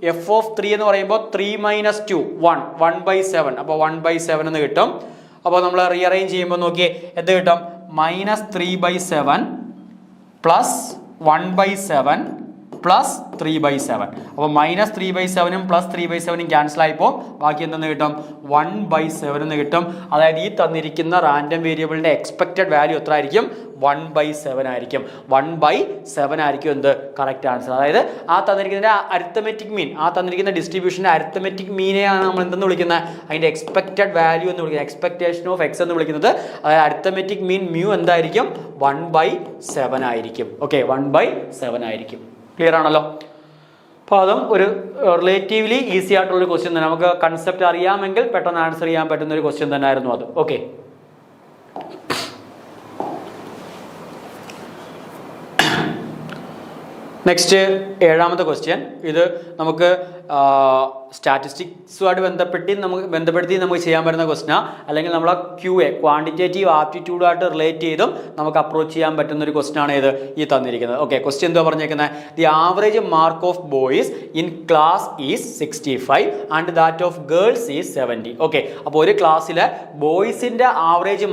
Speaker 1: എഫ് ഓഫ് 3 എന്ന് പറയുമ്പോൾ 3 - 2 1/7. അപ്പോൾ 1/7 എന്ന് കിട്ടും. അപ്പോൾ നമ്മൾ റീഅറേഞ്ച് ചെയ്യുമ്പോൾ നോക്കിയേ എന്ത് കിട്ടും? -3/7 പ്ലസ് 1/7 പ്ലസ് 3/7. അപ്പോൾ -3/7 പ്ലസ് 3/7 ക്യാൻസൽ ആയിപ്പോൾ ബാക്കി എന്തെന്ന് കിട്ടും? 1/7 എന്ന് കിട്ടും. അതായത് ഈ തന്നിരിക്കുന്ന റാൻഡം വേരിയബിളിന്റെ എക്സ്പെക്റ്റഡ് വാല്യൂ എത്ര ആയിരിക്കും? 1/7 ആയിരിക്കും. 1/7 ആയിരിക്കും എന്ത് കറക്റ്റ് ആൻസർ. അതായത് ആ തന്നിരിക്കുന്ന അരിത്തമെറ്റിക് മീൻ, ആ തന്നിരിക്കുന്ന ഡിസ്ട്രിബ്യൂഷൻ്റെ അരിത്തമെറ്റിക് മീനെയാണ് നമ്മൾ എന്തെന്ന് വിളിക്കുന്നത്? അതിൻ്റെ എക്സ്പെക്റ്റഡ് വാല്യൂ എന്ന് വിളിക്കുന്നത്, എക്സ്പെക്ടേഷൻ ഓഫ് എക്സ് എന്ന് വിളിക്കുന്നത്. അതായത് അരിത്തമെറ്റിക് മീൻ മ്യൂ എന്തായിരിക്കും? 1/7 ആയിരിക്കും. ഓക്കെ, 1/7 ആയിരിക്കും. ക്ലിയർ ആണല്ലോ? അപ്പോൾ അതും ഒരു റിലേറ്റീവ്ലി ഈസി ആയിട്ടുള്ളൊരു ക്വസ്റ്റ്യൻ തന്നെ. നമുക്ക് കൺസെപ്റ്റ് അറിയാമെങ്കിൽ പെട്ടെന്ന് ആൻസർ ചെയ്യാൻ പറ്റുന്ന ഒരു ക്വസ്റ്റ്യൻ തന്നെ ആയിരുന്നു അത്. ഓക്കെ, നെക്സ്റ്റ് 7ാമത്തെ ക്വസ്റ്റ്യൻ. ഇത് നമുക്ക് സ്റ്റാറ്റിസ്റ്റിക്സുമായിട്ട് ബന്ധപ്പെടുത്തി നമുക്ക് ചെയ്യാൻ പറ്റുന്ന ക്വസ്റ്റ്യനാ, അല്ലെങ്കിൽ നമ്മളെ QA ക്വാണ്ടിറ്റേറ്റീവ് ആപ്റ്റിറ്റ്യൂഡായിട്ട് റിലേറ്റ് ചെയ്തും നമുക്ക് അപ്രോച്ച് ചെയ്യാൻ പറ്റുന്ന ഒരു ക്വസ്റ്റ്യൻ ആണ് ഇത് ഈ തന്നിരിക്കുന്നത്. ഓക്കെ, ക്വസ്റ്റ്യൻ എന്താ പറഞ്ഞേക്കുന്നത്? The average mark of boys in class is 65 and that of girls is 70. Okay, അപ്പോൾ ഒരു ക്ലാസ്സിലെ ബോയ്സിന്റെ ആവറേജ്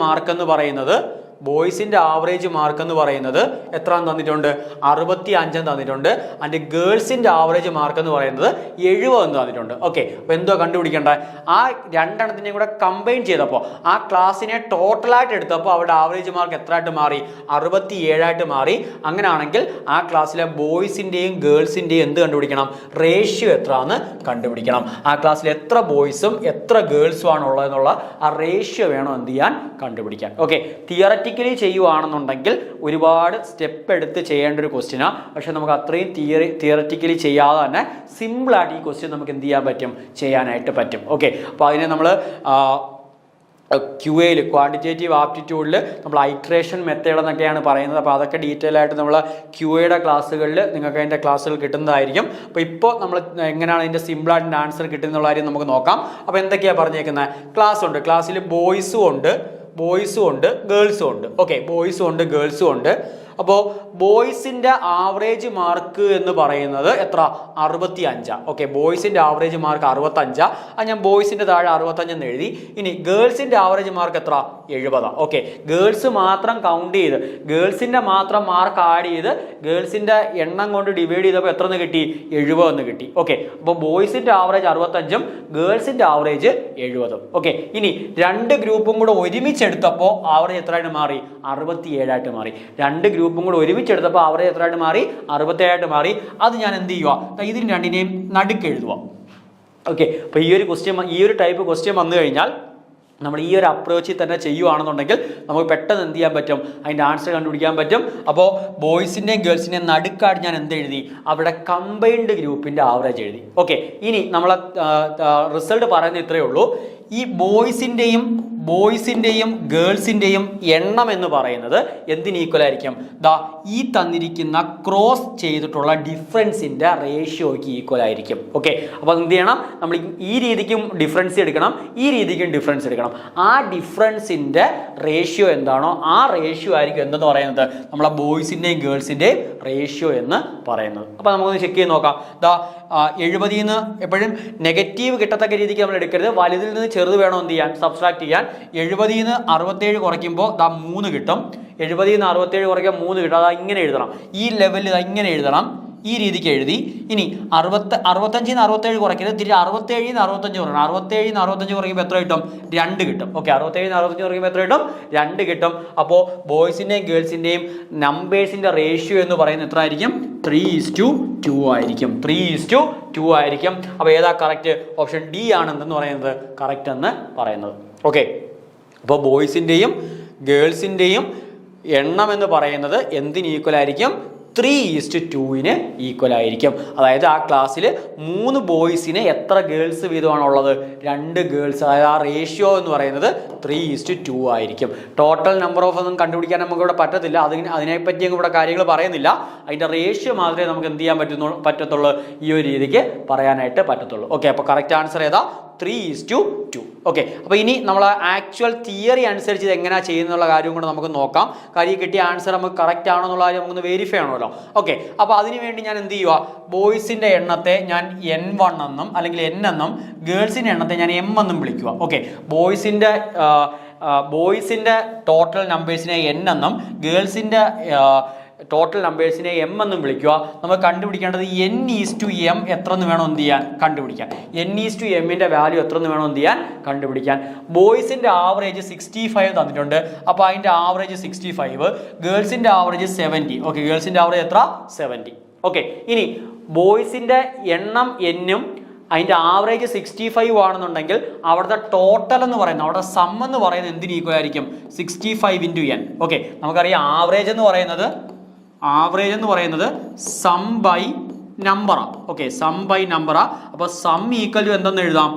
Speaker 1: മാർക്ക് എന്ന് പറയുന്നത് എത്ര തന്നിട്ടുണ്ട്? 65 തന്നിട്ടുണ്ട്. ആൻഡ് ഗേൾസിന്റെ ആവറേജ് മാർക്ക് എന്ന് പറയുന്നത് 70 തന്നിട്ടുണ്ട്. ഓക്കെ, അപ്പോൾ എന്തോ കണ്ടുപിടിക്കേണ്ടത്? ആ രണ്ടെണ്ണത്തിനെയും കൂടെ കമ്പൈൻ ചെയ്തപ്പോൾ, ആ ക്ലാസ്സിനെ ടോട്ടലായിട്ട് എടുത്തപ്പോൾ അവരുടെ ആവറേജ് മാർക്ക് എത്രയായിട്ട് മാറി? 67 മാറി. അങ്ങനെയാണെങ്കിൽ ആ ക്ലാസ്സിലെ ബോയ്സിന്റെയും ഗേൾസിന്റെയും എന്ത് കണ്ടുപിടിക്കണം? റേഷ്യോ എത്രയാണെന്ന് കണ്ടുപിടിക്കണം. ആ ക്ലാസ്സിൽ എത്ര ബോയ്സും എത്ര ഗേൾസും ആണ് ഉള്ളതെന്നുള്ള ആ റേഷ്യോ വേണം എന്ത് ചെയ്യാൻ? കണ്ടുപിടിക്കാൻ. ഓക്കെ, തിയററ്റിക്കലി ചെയ്യുവാണെന്നുണ്ടെങ്കിൽ ഒരുപാട് സ്റ്റെപ്പ് എടുത്ത് ചെയ്യേണ്ട ഒരു ക്വസ്റ്റ്യനാണ്. പക്ഷെ നമുക്ക് അത്രയും തിയററ്റിക്കലി ചെയ്യാതെ തന്നെ സിമ്പിളായിട്ട് ഈ ക്വസ്റ്റ്യൻ നമുക്ക് എന്ത് ചെയ്യാൻ പറ്റും? ചെയ്യാനായിട്ട് പറ്റും. ഓക്കെ, അപ്പോൾ അതിനെ നമ്മൾ QAയിൽ ക്വാണ്ടിറ്റേറ്റീവ് ആപ്റ്റിറ്റ്യൂഡിൽ നമ്മൾ ഐട്രേഷൻ മെത്തേഡ് എന്നൊക്കെയാണ് പറയുന്നത്. അപ്പോൾ അതൊക്കെ ഡീറ്റെയിൽ ആയിട്ട് നമ്മൾ QAയുടെ ക്ലാസ്സുകളിൽ നിങ്ങൾക്ക് അതിൻ്റെ ക്ലാസ്സുകൾ കിട്ടുന്നതായിരിക്കും. അപ്പോൾ ഇപ്പോൾ നമ്മൾ എങ്ങനെയാണ് അതിൻ്റെ സിമ്പിളായിട്ട് ആൻസർ കിട്ടുന്നുള്ള കാര്യം നമുക്ക് നോക്കാം. അപ്പോൾ എന്തൊക്കെയാണ് പറഞ്ഞേക്കുന്നത്? ക്ലാസ്സിൽ ബോയ്സും ഉണ്ട് ഗേൾസും ഉണ്ട്. ഓക്കെ, ബോയ്സും ഉണ്ട് ഗേൾസും ഉണ്ട്. അപ്പോൾ ബോയ്സിന്റെ ആവറേജ് മാർക്ക് എന്ന് പറയുന്നത് എത്ര? 65. ഓക്കെ, ബോയ്സിന്റെ ആവറേജ് മാർക്ക് 65. അത് ഞാൻ ബോയ്സിന്റെ താഴെ 65 എന്ന് എഴുതി. ഇനി ഗേൾസിന്റെ ആവറേജ് മാർക്ക് എത്ര? 70. ഓക്കെ, ഗേൾസ് മാത്രം കൗണ്ട് ചെയ്ത് ഗേൾസിന്റെ മാത്രം മാർക്ക് ആഡ് ചെയ്ത് ഗേൾസിന്റെ എണ്ണം കൊണ്ട് ഡിവൈഡ് ചെയ്തപ്പോൾ എത്ര എന്ന് കിട്ടി? 70 എന്ന് കിട്ടി. ഓക്കെ, അപ്പോൾ ബോയ്സിന്റെ ആവറേജ് 65 ഗേൾസിന്റെ ആവറേജ് 70. ഓക്കെ, ഇനി രണ്ട് ഗ്രൂപ്പും കൂടെ ഒരുമിച്ചെടുത്തപ്പോൾ ആവറേജ് എത്രയായിട്ട് മാറി? 67 മാറി. രണ്ട് ഗ്രൂപ്പും കൂടെ ഒരുമിച്ചെടുത്തപ്പോൾ ആവറേജ് എത്രയായിട്ട് മാറി? 67 മാറി. അത് ഞാൻ എന്ത് ചെയ്യുക? ഇതിന് രണ്ടിനെയും നടുക്ക് എഴുതുക. ഓക്കെ, അപ്പോൾ ഈ ഒരു ടൈപ്പ് ക്വസ്റ്റ്യൻ വന്നു കഴിഞ്ഞാൽ നമ്മൾ ഈ ഒരു അപ്രോച്ചിൽ തന്നെ ചെയ്യുവാണെന്നുണ്ടെങ്കിൽ നമുക്ക് പെട്ടെന്ന് എന്ത് ചെയ്യാൻ പറ്റും? അതിൻ്റെ ആൻസർ കണ്ടുപിടിക്കാൻ പറ്റും. അപ്പോൾ ബോയ്സിൻ്റെയും ഗേൾസിൻ്റെയും നടുക്കായിട്ട് ഞാൻ എന്ത് എഴുതി? അവിടെ കമ്പൈൻഡ് ഗ്രൂപ്പിൻ്റെ ആവറേജ് എഴുതി. ഓക്കെ, ഇനി നമ്മളെ റിസൾട്ട് പറയുന്നത് ഇത്രയേ ഉള്ളൂ. ഈ ബോയ്സിൻ്റെയും ഗേൾസിൻ്റെയും എണ്ണം എന്ന് പറയുന്നത് എന്തിന് ഈക്വൽ ആയിരിക്കും? ഈ തന്നിരിക്കുന്ന ക്രോസ് ചെയ്തിട്ടുള്ള ഡിഫറൻസിൻ്റെ റേഷ്യോയ്ക്ക് ഈക്വൽ ആയിരിക്കും. ഓക്കെ, അപ്പോൾ എന്ത് ചെയ്യണം? നമ്മൾ ഈ രീതിക്കും ഡിഫറൻസ് എടുക്കണം, ഈ രീതിക്കും ഡിഫറൻസ് എടുക്കണം. ആ ഡിഫറൻസിൻ്റെ റേഷ്യോ എന്താണോ ആ റേഷ്യോ ആയിരിക്കും എന്തെന്ന് പറയുന്നത്? നമ്മളെ ബോയ്സിൻ്റെയും ഗേൾസിൻ്റെയും റേഷ്യോ എന്ന് പറയുന്നത്. അപ്പോൾ നമുക്കൊന്ന് ചെക്ക് ചെയ്ത് നോക്കാം. 70 നിന്ന് എപ്പോഴും നെഗറ്റീവ് കിട്ടത്തക്ക രീതിക്ക് നമ്മൾ എടുക്കരുത്. വലുതിൽ നിന്ന് ചെറുത് വേണം എന്ത് ചെയ്യാൻ? സബ്സ്ട്രാക്ട് ചെയ്യാൻ. 70 നിന്ന് 67 കുറയ്ക്കുമ്പോൾ 3 കിട്ടും. 70 നിന്ന് 67 കുറയ്ക്കാൻ 3 കിട്ടും. അത് ഇങ്ങനെ എഴുതണം, ഈ ലെവലിൽ ഇങ്ങനെ എഴുതണം, ഈ രീതിക്ക് എഴുതി. ഇനി 65 നിന്ന് 67 കുറയ്ക്കരുത്, തിരിച്ച് 67 നിന്ന് 65 കുറയ്ക്കണം. 67 നിന്ന് 65 കുറയ്ക്കുമ്പോൾ എത്ര കിട്ടും? 2 കിട്ടും. ഓക്കെ, 67 നിന്ന് 65 കുറയ്ക്കുമ്പോൾ എത്ര കിട്ടും? 2 കിട്ടും. അപ്പോൾ ബോയ്സിൻ്റെയും ഗേൾസിൻ്റെയും നമ്പേഴ്സിൻ്റെ റേഷ്യോ എന്ന് പറയുന്നത് എത്ര ആയിരിക്കും? 3:2 ആയിരിക്കും. 3:2 ആയിരിക്കും. അപ്പോൾ ഏതാ കറക്റ്റ്? ഓപ്ഷൻ ഡി ആണ് എന്തെന്ന് പറയുന്നത് കറക്റ്റ് എന്ന് പറയുന്നത്. ഓക്കെ, അപ്പോൾ ബോയ്സിൻ്റെയും ഗേൾസിൻ്റെയും എണ്ണം എന്ന് പറയുന്നത് എന്തിന് ഈക്വൽ ആയിരിക്കും? 3:2 ഈക്വൽ ആയിരിക്കും. അതായത് ആ ക്ലാസ്സിൽ 3 ബോയ്സിന് എത്ര ഗേൾസ് വീതമാണുള്ളത്? 2 ഗേൾസ്. അതായത് ആ റേഷ്യോ എന്ന് പറയുന്നത് 3:2 ആയിരിക്കും. ടോട്ടൽ നമ്പർ ഓഫ് ഒന്നും കണ്ടുപിടിക്കാൻ നമുക്ക് ഇവിടെ പറ്റത്തില്ല. അതിനെപ്പറ്റി ഇവിടെ കാര്യങ്ങൾ പറയുന്നില്ല. അതിൻ്റെ റേഷ്യോ മാത്രമേ നമുക്ക് എന്ത് ചെയ്യാൻ പറ്റത്തുള്ളൂ? ഈ ഒരു രീതിക്ക് പറയാനായിട്ട് പറ്റത്തുള്ളൂ. ഓക്കെ, അപ്പോൾ കറക്റ്റ് ആൻസർ ഏതാ? 3:2. ഓക്കെ, അപ്പോൾ ഇനി നമ്മൾ ആക്ച്വൽ തിയറി അനുസരിച്ച് ഇത് എങ്ങനെയാണ് ചെയ്യുന്നുള്ള കാര്യം കൂടെ നമുക്ക് നോക്കാം. കാര്യം കിട്ടിയ ആൻസർ നമുക്ക് കറക്റ്റ് ആണോ എന്നുള്ള കാര്യം നമുക്കൊന്ന് വെരിഫൈ ചെയ്യണമല്ലോ. ഓക്കെ, അപ്പോൾ അതിനുവേണ്ടി ഞാൻ എന്ത് ചെയ്യുക? ബോയ്സിൻ്റെ എണ്ണത്തെ ഞാൻ N1 എന്നും അല്ലെങ്കിൽ N എന്നും ഗേൾസിൻ്റെ എണ്ണത്തെ ഞാൻ M എന്നും വിളിക്കുക. ഓക്കെ, ബോയ്സിൻ്റെ ടോട്ടൽ നമ്പേഴ്സിനെ N എന്നും ഗേൾസിൻ്റെ ടോട്ടൽ നമ്പേഴ്സിനെ M എന്നും വിളിക്കുക. നമ്മൾ കണ്ടുപിടിക്കേണ്ടത് N:M എത്ര എന്ന് വേണം എന്ത് ചെയ്യാൻ? കണ്ടുപിടിക്കാൻ. N:M വാല്യൂ എത്ര എന്ന് വേണം എന്ത് ചെയ്യാൻ? കണ്ടുപിടിക്കാൻ. ബോയ്സിൻ്റെ ആവറേജ് 65 തന്നിട്ടുണ്ട്. അപ്പോൾ അതിൻ്റെ ആവറേജ് 65. ഗേൾസിൻ്റെ ആവറേജ് 70. ഓക്കെ, ഗേൾസിൻ്റെ ആവറേജ് എത്ര? 70. ഓക്കെ, ഇനി ബോയ്സിൻ്റെ എണ്ണം N-ഉം അതിൻ്റെ ആവറേജ് 65 ആണെന്നുണ്ടെങ്കിൽ അവിടുത്തെ ടോട്ടൽ എന്ന് പറയുന്നത്, അവിടെ സം എന്ന് പറയുന്നത് എന്തിന് ഈക്വൽ ആയിരിക്കും? 65 × N. ഓക്കെ, നമുക്കറിയാം ആവറേജ് എന്ന് പറയുന്നത് സം ബൈ നമ്പറാണ്. ഓക്കെ, സം ബൈ നമ്പറാണ്. അപ്പോൾ സം ഈക്വൽ ടു എന്തെന്ന് എഴുതാം?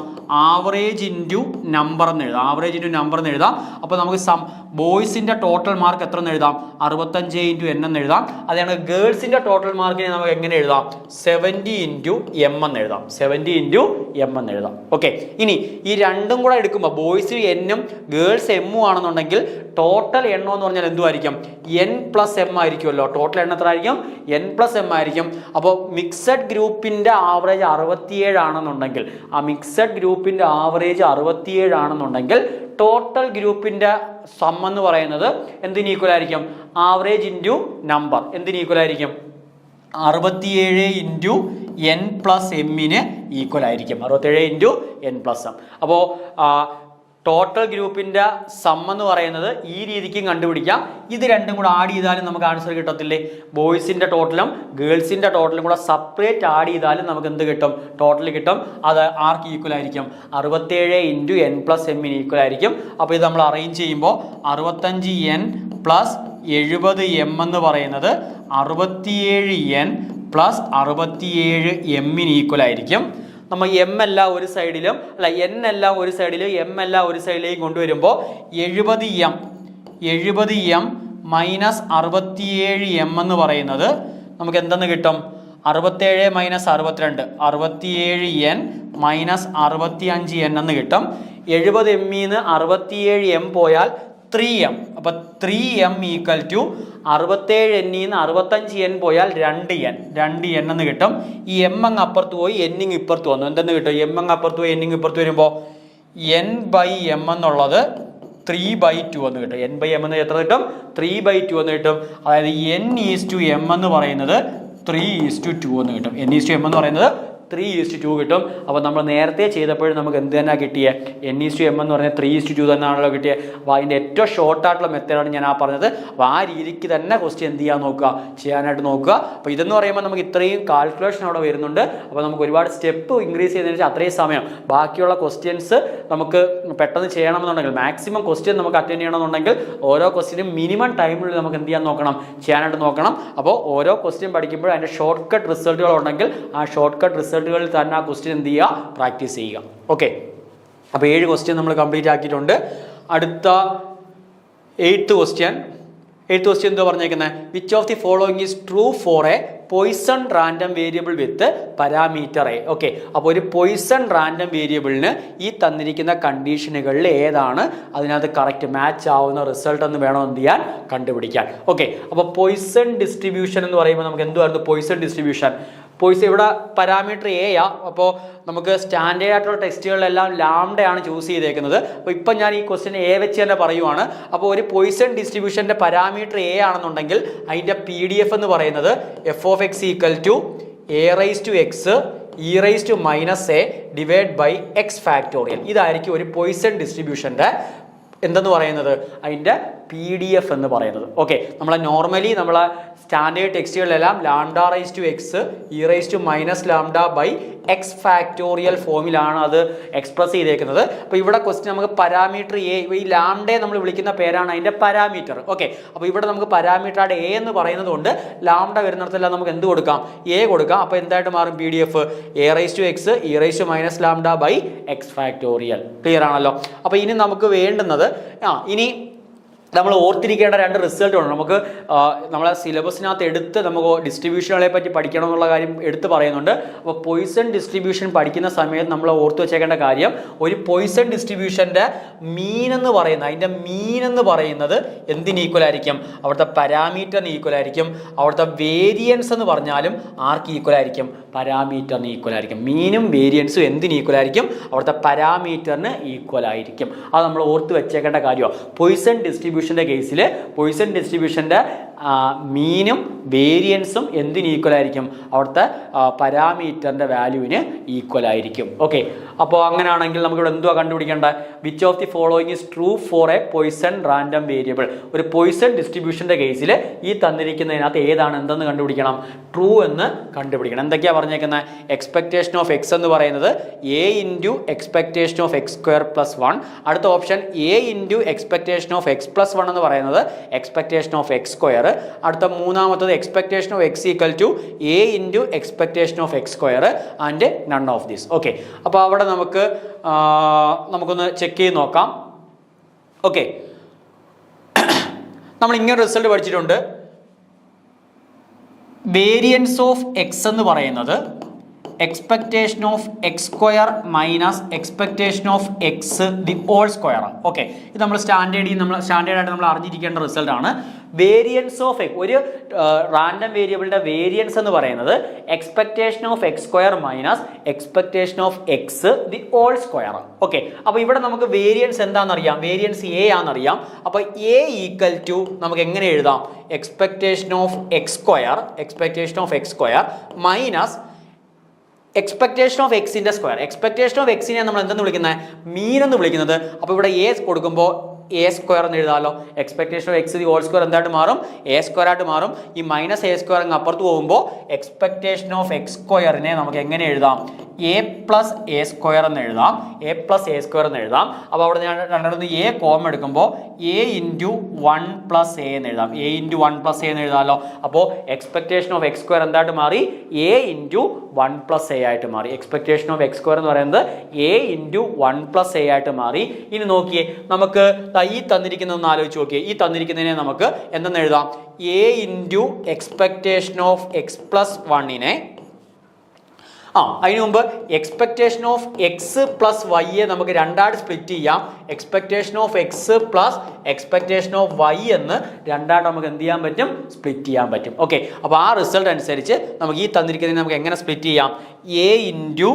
Speaker 1: ആവറേജ് ഇൻറ്റു നമ്പർ എന്ന് എഴുതാം. ആവറേജ് ഇൻറ്റു നമ്പർ എന്ന് എഴുതാം. അപ്പോൾ നമുക്ക് ബോയ്സിൻ്റെ ടോട്ടൽ മാർക്ക് എത്ര എന്ന് എഴുതാം? 65 ഇൻറ്റു എൻ എന്ന് എഴുതാം. അതാണ് ഗേൾസിൻ്റെ ടോട്ടൽ മാർക്കിനെ നമുക്ക് എങ്ങനെ എഴുതാം? 70 ഇൻറ്റു എം എന്ന് എഴുതാം. 70 ഇൻറ്റു എം എന്ന് എഴുതാം. ഓക്കെ, ഇനി ഈ രണ്ടും കൂടെ എടുക്കുമ്പോൾ ബോയ്സ് എന്നും ഗേൾസ് എമ്മും ആണെന്നുണ്ടെങ്കിൽ ടോട്ടൽ എണ്ണം എന്ന് പറഞ്ഞാൽ എന്തുമായിരിക്കും? എൻ പ്ലസ് എം ആയിരിക്കുമല്ലോ. ടോട്ടൽ എണ്ണം എത്ര ആയിരിക്കും? എൻ പ്ലസ് എം ആയിരിക്കും. അപ്പോൾ മിക്സഡ് ഗ്രൂപ്പിൻ്റെ ആവറേജ് 67 ആണെന്നുണ്ടെങ്കിൽ, ആ മിക്സഡ് ഗ്രൂപ്പിൻ്റെ ആവറേജ് 67 ആണെന്നുണ്ടെങ്കിൽ ടോട്ടൽ ഗ്രൂപ്പിൻ്റെ സം എന്ന് പറയുന്നത് എന്തിന് ഈക്വൽ ആയിരിക്കും? ആവറേജ് ഇൻറ്റു നമ്പർ എന്തിന് ഈക്വൽ ആയിരിക്കും? 67 ഇൻറ്റു എൻ പ്ലസ് എമ്മിന് ഈക്വൽ ആയിരിക്കും. 67 ഇൻറ്റു എൻ പ്ലസ് എം. അപ്പോൾ ടോട്ടൽ ഗ്രൂപ്പിൻ്റെ സം എന്ന് പറയുന്നത് ഈ രീതിക്കും കണ്ടുപിടിക്കാം. ഇത് രണ്ടും കൂടെ ആഡ് ചെയ്താലും നമുക്ക് ആൻസർ കിട്ടത്തില്ലേ? ബോയ്സിൻ്റെ ടോട്ടലും ഗേൾസിൻ്റെ ടോട്ടലും കൂടെ സെപ്പറേറ്റ് ആഡ് ചെയ്താലും നമുക്ക് എന്ത് കിട്ടും? ടോട്ടൽ കിട്ടും. അത് ആർക്ക് ഈക്വൽ ആയിരിക്കും? 67 ഇൻറ്റു എൻ പ്ലസ് എമ്മിന് ഈക്വൽ ആയിരിക്കും. അപ്പോൾ ഇത് നമ്മൾ അറേഞ്ച് ചെയ്യുമ്പോൾ 65 എൻ പ്ലസ് 70 എം എന്ന് പറയുന്നത് 67 എൻ പ്ലസ് 67 എമ്മിന് ഈക്വൽ ആയിരിക്കും. നമ്മൾ എം എല്ലാം ഒരു സൈഡിലും അല്ല എൻ എല്ലാം ഒരു സൈഡിലും എം എല്ലാം ഒരു സൈഡിലേക്കും കൊണ്ടുവരുമ്പോൾ 70 എം മൈനസ് 67 എം എന്ന് പറയുന്നത് നമുക്ക് എന്തെന്ന് കിട്ടും? 67 മൈനസ് 62 67 എൻ മൈനസ് 65 എൻ എന്ന് കിട്ടും. 70 എമ്മിന്ന് 67 എം പോയാൽ 3m. അപ്പോൾ 3m ഈക്വൽ ടു 67 എന്നിന്ന് 65 എൻ പോയാൽ 2n എന്ന് കിട്ടും. ഈ എം അങ്ങ് അപ്പുറത്ത് പോയി എന്നിങ് ഇപ്പുറത്ത് വന്നു. എന്തെന്ന് കിട്ടും? എം അങ്ങ് അപ്പുറത്ത് പോയി എന്നിങ് ഇപ്പുറത്ത് വരുമ്പോൾ n ബൈ എം എന്നുള്ളത് 3/2 എന്ന് കിട്ടും. n ബൈ എം എന്ന് എത്ര കിട്ടും? 3/2 എന്ന് കിട്ടും. അതായത് n/m എന്ന് പറയുന്നത് 3:2 എന്ന് കിട്ടും. n/m എന്ന് പറയുന്നത് 3:2 കിട്ടും. അപ്പോൾ നമ്മൾ നേരത്തെ ചെയ്തപ്പോഴും നമുക്ക് എന്ത് തന്നെ കിട്ടിയത്? n/m എന്ന് പറഞ്ഞാൽ 3:2 തന്നെയാണല്ലോ കിട്ടിയത്. അപ്പോൾ അതിൻ്റെ ഏറ്റവും ഷോർട്ടായിട്ടുള്ള മെത്തേഡാണ് ഞാൻ പറഞ്ഞത്. അപ്പോൾ ആ രീതിക്ക് തന്നെ ക്വസ്റ്റ്യൻ എന്ത് ചെയ്യാൻ നോക്കുക? ചെയ്യാനായിട്ട് നോക്കുക. അപ്പോൾ ഇതെന്ന് പറയുമ്പോൾ നമുക്ക് ഇത്രയും കാൽക്കുലേഷൻ അവിടെ വരുന്നുണ്ട്. അപ്പോൾ നമുക്ക് ഒരുപാട് സ്റ്റെപ്പ് ഇൻക്രീസ് ചെയ്യുന്നതിന് വെച്ചാൽ അത്രയും സമയം ബാക്കിയുള്ള ക്വസ്റ്റ്യൻസ് നമുക്ക് പെട്ടെന്ന് ചെയ്യണമെന്നുണ്ടെങ്കിൽ മാക്സിമം ക്വസ്റ്റ്യൻ നമുക്ക് അറ്റൻഡ് ചെയ്യണമെന്നുണ്ടെങ്കിൽ ഓരോ ക്വസ്റ്റ്യനും മിനിമം ടൈമിനുള്ളിൽ നമുക്ക് എന്ത് ചെയ്യാൻ നോക്കണം? ചെയ്യാനായിട്ട് നോക്കണം. അപ്പോൾ ഓരോ ക്വസ്റ്റ്യൻ പഠിക്കുമ്പോൾ അതിൻ്റെ ഷോർട്ട് കട്ട് റിസൾട്ടുകൾ ഉണ്ടെങ്കിൽ ആ ഷോർട്ട് കട്ട് റിസൾട്ടുകളിൽ തന്നെ ആ ക്വസ്റ്റ്യൻ എന്ത് ചെയ്യുക? പ്രാക്ടീസ് ചെയ്യുക. ഓക്കെ, അപ്പോൾ 7 ക്വസ്റ്റ്യൻ നമ്മൾ കംപ്ലീറ്റ് ആക്കിയിട്ടുണ്ട്. അടുത്ത 8th ക്വസ്റ്റ്യൻ എന്താ പറഞ്ഞേക്കുന്നത്? Which of the following is true for a Poisson random variable with parameter A. Okay, അപ്പോൾ ഒരു പോയിസൺ റാൻഡം വേരിയബിളിന് ഈ തന്നിരിക്കുന്ന കണ്ടീഷനുകളിൽ ഏതാണ് അതിനകത്ത് കറക്റ്റ് മാച്ച് ആവുന്ന റിസൾട്ട് എന്ന് വേണം എന്ത് ചെയ്യാൻ? കണ്ടുപിടിക്കാൻ. ഓക്കെ, അപ്പോൾ പോയിസൺ ഡിസ്ട്രിബ്യൂഷൻ എന്ന് പറയുമ്പോൾ നമുക്ക് എന്തുവായിരുന്നു പോയിസൺ ഡിസ്ട്രിബ്യൂഷൻ? ഇവിടെ പാരാമീറ്റർ എ ആ. അപ്പോൾ നമുക്ക് സ്റ്റാൻഡേർഡ് ആയിട്ടുള്ള ടെസ്റ്റുകളിലെല്ലാം ലാംഡയാണ് ചൂസ് ചെയ്തേക്കുന്നത്. അപ്പോൾ ഇപ്പം ഞാൻ ഈ ക്വസ്റ്റ്യൻ എ വെച്ച് തന്നെ പറയുവാണ്. അപ്പോൾ ഒരു പോയിസൺ ഡിസ്ട്രിബ്യൂഷൻ്റെ പാരാമീറ്റർ എ ആണെന്നുണ്ടെങ്കിൽ അതിൻ്റെ PDF എന്ന് പറയുന്നത് f(x) equal to a⁻x e⁻−a divide by x factorial. ഇതായിരിക്കും ഒരു പോയിസൺ ഡിസ്ട്രിബ്യൂഷൻ്റെ എന്തെന്ന് പറയുന്നത്? അതിൻ്റെ PDF എന്ന് പറയുന്നത്. ഓക്കെ, നമ്മളെ നോർമലി നമ്മളെ സ്റ്റാൻഡേർഡ് ടെക്സ്റ്റുകളിലെല്ലാം λ⁻x e⁻λ by x factorial ഫോമിലാണ് അത് എക്സ്പ്രസ് ചെയ്തേക്കുന്നത്. അപ്പോൾ ഇവിടെ ക്വസ്റ്റ്യൻ നമുക്ക് പാരാമീറ്റർ എ, ഈ ലാംഡയെ നമ്മൾ വിളിക്കുന്ന പേരാണ് അതിൻ്റെ പാരാമീറ്റർ. ഓക്കെ, അപ്പോൾ ഇവിടെ നമുക്ക് പാരാമീറ്ററുടെ എ എന്ന് പറയുന്നത് കൊണ്ട് ലാംഡ വരുന്നിടത്തെല്ലാം നമുക്ക് എന്ത് കൊടുക്കാം? എ കൊടുക്കാം. അപ്പോൾ എന്തായിട്ട് മാറും PDF? a⁻x e⁻λ by x factorial. Clear ആണല്ലോ? അപ്പോൾ ഇനി നമുക്ക് വേണ്ടുന്നത് ഇനി നമ്മൾ ഓർത്തിരിക്കേണ്ട 2 റിസൾട്ടുണ്ട്. നമുക്ക് നമ്മളെ സിലബസിനകത്ത് എടുത്ത് നമുക്ക് ഡിസ്ട്രിബ്യൂഷനുകളെ പറ്റി പഠിക്കണം എന്നുള്ള കാര്യം എടുത്ത് പറയുന്നുണ്ട്. അപ്പോൾ പോയിസൺ ഡിസ്ട്രിബ്യൂഷൻ പഠിക്കുന്ന സമയത്ത് നമ്മൾ ഓർത്ത് വെച്ചേക്കേണ്ട കാര്യം, ഒരു പോയിസൺ ഡിസ്ട്രിബ്യൂഷൻ്റെ മീൻ എന്ന് പറയുന്നത് എന്തിന് ഈക്വൽ ആയിരിക്കും? അവിടുത്തെ പാരാമീറ്ററിന് ഈക്വൽ ആയിരിക്കും. അവിടുത്തെ വേരിയൻസ് എന്ന് പറഞ്ഞാലും ആർക്ക് ഈക്വൽ ആയിരിക്കും? പാരാമീറ്ററിന് ഈക്വൽ ആയിരിക്കും. മീനും വേരിയൻസും എന്തിന് ഈക്വൽ ആയിരിക്കും? അവിടുത്തെ പാരാമീറ്ററിന് ഈക്വൽ ആയിരിക്കും. അത് നമ്മൾ ഓർത്ത് വെച്ചേക്കേണ്ട കാര്യമാണ്. പോയിസൺ ഡിസ്ട്രിബ്യൂഷൻ്റെ കേസിൽ പോയിസൺ ഡിസ്ട്രിബ്യൂഷൻ്റെ മീനും വേരിയൻസും എന്തിന് ഈക്വൽ ആയിരിക്കും? അവിടുത്തെ പാരാമീറ്ററിൻ്റെ വാല്യൂവിന് ഈക്വൽ ആയിരിക്കും. ഓക്കെ, അപ്പോൾ അങ്ങനെയാണെങ്കിൽ നമുക്കിവിടെ എന്തുവാ കണ്ടുപിടിക്കേണ്ടത്? Which of the following is true for a Poisson random variable. ഒരു പോയിസൺ ഡിസ്ട്രിബ്യൂഷൻ്റെ കേസിൽ ഈ തന്നിരിക്കുന്നതിനകത്ത് ഏതാണ് എന്തെന്ന് കണ്ടുപിടിക്കണം? ട്രൂ എന്ന് കണ്ടുപിടിക്കണം. എന്തൊക്കെയാണ് പറഞ്ഞേക്കുന്നത്? എക്സ്പെക്ടേഷൻ ഓഫ് എക്സ് എന്ന് പറയുന്നത് a into expectation of x² + 1. അടുത്ത option a into expectation of x + plus one എന്ന് പറയുന്നത് എക്സ്പെക്ടേഷൻ ഓഫ് എക്സ് സ്ക്വയർ. അടുത്ത മൂന്നാമത്തത് expectation of X equal to A into expectation of X square and none of this. Okay, അപ്പോൾ അവിടെ നമുക്കൊന്ന് check ചെയ്ത് നോക്കാം. ഓക്കെ, നമ്മൾ ഇങ്ങനെ റിസൾട്ട് പഠിച്ചിട്ടുണ്ട്. വേരിയൻസ് ഓഫ് എക്സ് എന്ന് പറയുന്നത് expectation of X square minus expectation of X the whole square. Okay, ഇത് നമ്മൾ സ്റ്റാൻഡേർഡായിട്ട് നമ്മൾ അറിഞ്ഞിരിക്കേണ്ട റിസൾട്ടാണ്. വേരിയൻസ് ഓഫ് എക്സ്, ഒരു റാൻഡം വേരിയബിളിന്റെ വേരിയൻസ് എന്ന് പറയുന്നത് expectation of X square minus expectation of X the whole square. Okay, അപ്പോൾ ഇവിടെ നമുക്ക് വേരിയൻസ് എന്താണെന്നറിയാം, വേരിയൻസ് എ ആണെന്നറിയാം. അപ്പോൾ എ ഈക്വൽ ടു നമുക്ക് എങ്ങനെ എഴുതാം, expectation of X square minus expectation of എക്സിന്റെ സ്ക്വയർ. എക്സ്പെക്ടേഷൻ ഓഫ് എക്സിനെ നമ്മൾ എന്തെന്ന് വിളിക്കുന്നത്, മീൻ എന്ന് വിളിക്കുന്നത്. അപ്പോൾ ഇവിടെ എ കൊടുക്കുമ്പോൾ എ സ്ക്വയർ എന്ന് എഴുതാമല്ലോ. Expectation of X the whole square എന്തായിട്ട് മാറും, എ സ്ക്വയർ ആയിട്ട് മാറും. ഈ മൈനസ് എ സ്ക്വയർ അങ്ങ് അപ്പുറത്ത് പോകുമ്പോൾ എക്സ്പെക്ടേഷൻ ഓഫ് എക്സ് സ്ക്വയറിനെ നമുക്ക് എങ്ങനെ എഴുതാം, എ പ്ലസ് എ സ്ക്വയർ എന്ന് എഴുതാം. അപ്പോൾ അവിടെ ഞാൻ രണ്ടിടത്ത് എ കോമൺ എടുക്കുമ്പോൾ എ ഇൻറ്റു 1 പ്ലസ് എ എന്ന് എഴുതാം. എ ഇൻറ്റു 1 പ്ലസ് എ എന്ന് എഴുതാമല്ലോ. അപ്പോൾ എക്സ്പെക്ടേഷൻ ഓഫ് എക്സ് സ്ക്വയർ എന്തായിട്ട് മാറി, എ ഇൻറ്റു 1 പ്ലസ് എ ആയിട്ട് മാറി. എക്സ്പെക്ടേഷൻ ഓഫ് എക്സ് സ്ക്വയർ എന്ന് പറയുന്നത് എ ഇൻറ്റു 1 പ്ലസ് എ ആയിട്ട് മാറി. ഇനി നോക്കിയേ, നമുക്ക് ഈ തന്നിരിക്കുന്നതൊന്ന് ആലോചിച്ച് നോക്കിയേ. ഈ തന്നിരിക്കുന്നതിനെ നമുക്ക് എന്തെന്ന് എഴുതാം, A into expectation of X plus വണ്ണിനെ അതിന് മുമ്പ് എക്സ്പെക്ടേഷൻ ഓഫ് എക്സ് പ്ലസ് വൈയെ നമുക്ക് രണ്ടായിട്ട് സ്പ്ലിറ്റ് ചെയ്യാം. Expectation of X plus expectation of Y എന്ന് രണ്ടായിട്ട് നമുക്ക് എന്ത് ചെയ്യാൻ പറ്റും, സ്പ്ലിറ്റ് ചെയ്യാൻ പറ്റും. ഓക്കെ, അപ്പോൾ ആ റിസൾട്ട് അനുസരിച്ച് നമുക്ക് ഈ തന്നിരിക്കുന്നതിന് നമുക്ക് എങ്ങനെ സ്പ്ലിറ്റ് ചെയ്യാം, A into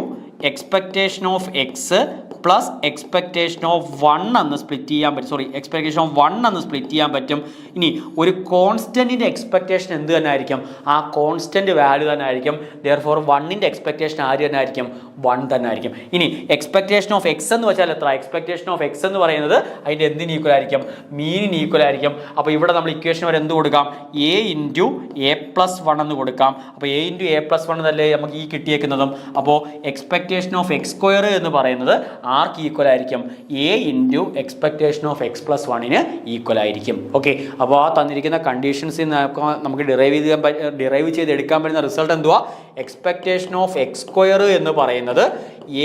Speaker 1: expectation of X plus expectation of 1 എന്ന് സ്പ്ലിറ്റ് ചെയ്യാൻ പറ്റും. എക്സ്പെക്ടേഷൻ ഓഫ് 1 എന്ന് സ്പ്ലിറ്റ് ചെയ്യാൻ പറ്റും. ഇനി ഒരു കോൺസ്റ്റന്റിന്റെ എക്സ്പെക്ടേഷൻ എന്ത് തന്നെ ആയിരിക്കും, ആ കോൺസ്റ്റന്റ് വാല്യൂ തന്നെ ആയിരിക്കും. ദെയർഫോർ 1ന്റെ എക്സ്പെക്ടേഷൻ ആര് തന്നെ ആയിരിക്കും, 1 തന്നെ ആയിരിക്കും. ഇനി എക്സ്പെക്ടേഷൻ ഓഫ് എക്സ് എന്ന് വെച്ചാൽ എത്ര, എക്സ്പെക്ടേഷൻ ഓഫ് എക്സ് എന്ന് പറയുന്നത് അതിന്റെ എന്തിന് ഈക്വൽ ആയിരിക്കും, മീനിന് ഈക്വൽ ആയിരിക്കും. അപ്പോൾ ഇവിടെ നമ്മൾ ഇക്വേഷൻ വരെ എന്ത് കൊടുക്കാം, എ ഇൻറ്റു എ പ്ലസ് 1 എന്ന് കൊടുക്കാം. അപ്പോൾ എ ഇൻറ്റു എ പ്ലസ് 1 എന്നല്ലേ നമുക്ക് ഈ കിട്ടിയേക്കുന്നതും. അപ്പോൾ എക്സ്പെക്ടേഷൻ ഓഫ് എക്സ് സ്ക്വയർ എന്ന് പറയുന്നത് ആർക്ക് ഈക്വൽ ആയിരിക്കും, A into expectation of X plus 1ന് ഈക്വൽ ആയിരിക്കും. ഓക്കെ, അപ്പോൾ ആ തന്നിരിക്കുന്ന കണ്ടീഷൻസിൽ നമുക്ക് ഡിറൈവ് ചെയ്തെടുക്കാൻ പറ്റുന്ന റിസൾട്ട് എന്തുവാ, എക്സ്പെക്ടേഷൻ ഓഫ് എക്സ് സ്ക്വയർ എന്ന് പറയുന്നത്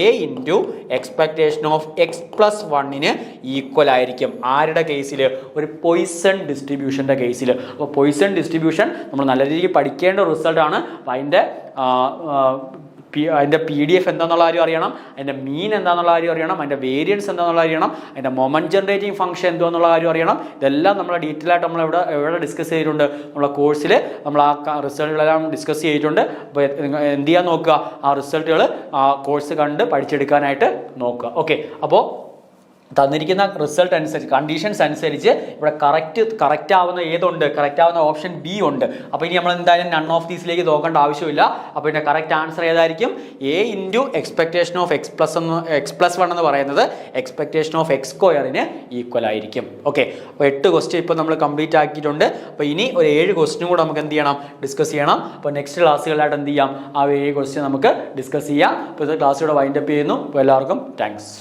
Speaker 1: A into expectation of X plus 1ന് ഈക്വൽ ആയിരിക്കും. ആരുടെ കേസിൽ, ഒരു പോയിസൺ ഡിസ്ട്രിബ്യൂഷൻ്റെ കേസിൽ. അപ്പോൾ പോയിസൺ ഡിസ്ട്രിബ്യൂഷൻ നമ്മൾ നല്ല രീതിയിൽ പഠിക്കേണ്ട റിസൾട്ടാണ്. അപ്പോൾ അതിൻ്റെ PDF എന്താണെന്നുള്ള കാര്യം അറിയണം, അതിൻ്റെ മീൻ എന്താണെന്നുള്ള കാര്യം അറിയണം, അതിൻ്റെ വേരിയൻസ് എന്താണെന്നുള്ള കാര്യം അറിയണം, അതിൻ്റെ മൊമെന്റ് ജനറേറ്റിംഗ് ഫംഗ്ഷൻ എന്തുവാന്നുള്ള കാര്യം അറിയണം. ഇതെല്ലാം നമ്മൾ ഡീറ്റെയിൽ ആയിട്ട് നമ്മൾ എവിടെ ഡിസ്കസ് ചെയ്തിട്ടുണ്ട്, നമ്മളെ കോഴ്സിൽ നമ്മൾ ആ റിസൾട്ടുകളെല്ലാം ഡിസ്കസ് ചെയ്തിട്ടുണ്ട്. അപ്പോൾ എന്ത് ചെയ്യാൻ നോക്കുക, ആ റിസൾട്ടുകൾ ആ കോഴ്സ് കണ്ട് പഠിച്ചെടുക്കാനായിട്ട് നോക്കുക. ഓക്കെ, അപ്പോൾ തന്നിരിക്കുന്ന റിസൾട്ട് അനുസരിച്ച്, കണ്ടീഷൻസ് അനുസരിച്ച് ഇവിടെ കറക്റ്റ് ആവുന്ന ഏതുണ്ട്, കറക്റ്റ് ആവുന്ന ഓപ്ഷൻ ബി ഉണ്ട്. അപ്പോൾ ഇനി നമ്മൾ എന്തായാലും നൺ ഓഫ് ദീസിലേക്ക് നോക്കേണ്ട ആവശ്യമില്ല. അപ്പോൾ ഇതിൻ്റെ കറക്റ്റ് ആൻസർ ഏതായിരിക്കും, A into expectation of X plus 1 എന്ന് പറയുന്നത് എക്സ്പെക്ടേഷൻ ഓഫ് എക്സ് സ്ക്വയറിന് ഈക്വൽ ആയിരിക്കും. ഓക്കെ, അപ്പോൾ 8 ക്വസ്റ്റ്യൻ ഇപ്പോൾ നമ്മൾ കംപ്ലീറ്റ് ആക്കിയിട്ടുണ്ട്. അപ്പോൾ ഇനി ഒരു 7 ക്വസ്റ്റ്യനും കൂടെ നമുക്ക് എന്ത് ചെയ്യണം, ഡിസ്കസ് ചെയ്യണം. അപ്പോൾ നെക്സ്റ്റ് ക്ലാസ്സുകളായിട്ട് എന്ത് ചെയ്യാം, ആ 7 ക്വസ്റ്റ്യൻ നമുക്ക് ഡിസ്കസ് ചെയ്യാം. അപ്പോൾ ഇത് ക്ലാസ് ഇവിടെ വൈൻഡപ്പ് ചെയ്യുന്നു. അപ്പോൾ എല്ലാവർക്കും താങ്ക്സ്.